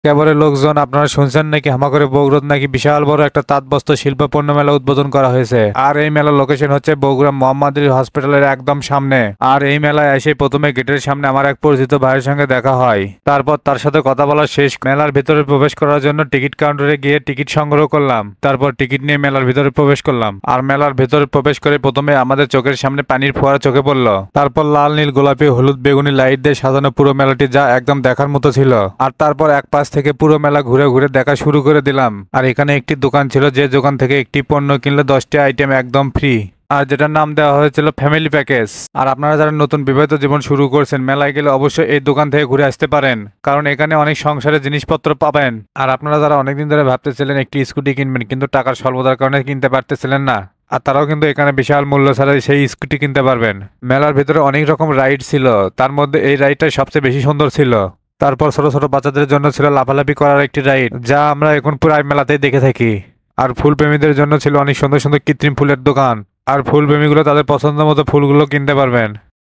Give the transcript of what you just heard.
কেবলের লোকজন, আপনারা শুনছেন নাকি হামাগরে বগুড়াত নাকি বিশাল বড় একটা তাঁত বস্ত্র শিল্প পণ্য মেলা উদ্বোধন করা হয়েছে। আর এই মেলার লোকেশন হচ্ছে বগুড়া মোহাম্মদ আলী হসপিটালের একদম সামনে। আর এই মেলায় এসে প্রথমে গেটের সামনে আমার এক পরিচিত ভাইয়ের সঙ্গে দেখা হয়। তারপর তার সাথে কথা বলা শেষ, মেলার ভিতরে প্রবেশ করার জন্য টিকিট কাউন্টারে গিয়ে টিকিট সংগ্রহ করলাম। তারপর টিকিট নিয়ে মেলার ভিতরে প্রবেশ করলাম। আর মেলার ভিতরে প্রবেশ করে প্রথমে আমাদের চোখের সামনে পানির ফোয়ারা চোখে পড়লো। তারপর লাল নীল গোলাপি হলুদ বেগুনি লাইট দিয়ে সাজানো পুরো মেলাটি, যা একদম দেখার মতো ছিল। আর তারপর এক পাশ থেকে পুরো মেলা ঘুরে ঘুরে দেখা শুরু করে দিলাম। আর এখানে একটি দোকান ছিল, যে দোকান থেকে একটি পণ্য কিনলে 10টি আইটেম একদম ফ্রি, আর যেটার নাম দেওয়া হয়েছিল ফ্যামিলি প্যাকেজ। আর আপনারা যারা নতুন বিবাহিত জীবন শুরু করছেন, মেলায় গেলে অবশ্যই এই দোকান থেকে ঘুরে আসতে পারেন, কারণ এখানে অনেক সংসারের জিনিসপত্র পাবেন। আর আপনারা যারা অনেকদিন ধরে ভাবতেছিলেন একটি স্কুটি কিনবেন, কিন্তু টাকার স্বল্পতার কারণে কিনতে পারতেছিলেন না, আর তারাও কিন্তু এখানে বিশাল মূল্য ছাড়া সেই স্কুটি কিনতে পারবেন। মেলার ভিতরে অনেক রকম রাইড ছিল, তার মধ্যে এই রাইডটাই সবচেয়ে বেশি সুন্দর ছিল। তারপর ছোট ছোট বাচ্চাদের জন্য ছিল লাফালাফি করার একটি রাইড, যা আমরা এখন প্রায় মেলাতেই দেখে থাকি। আর ফুল প্রেমীদের জন্য ছিল অনেক সুন্দর সুন্দর কৃত্রিম ফুলের দোকান। আর ফুল প্রেমীগুলো তাদের পছন্দ মতো ফুলগুলো কিনতে পারবেন।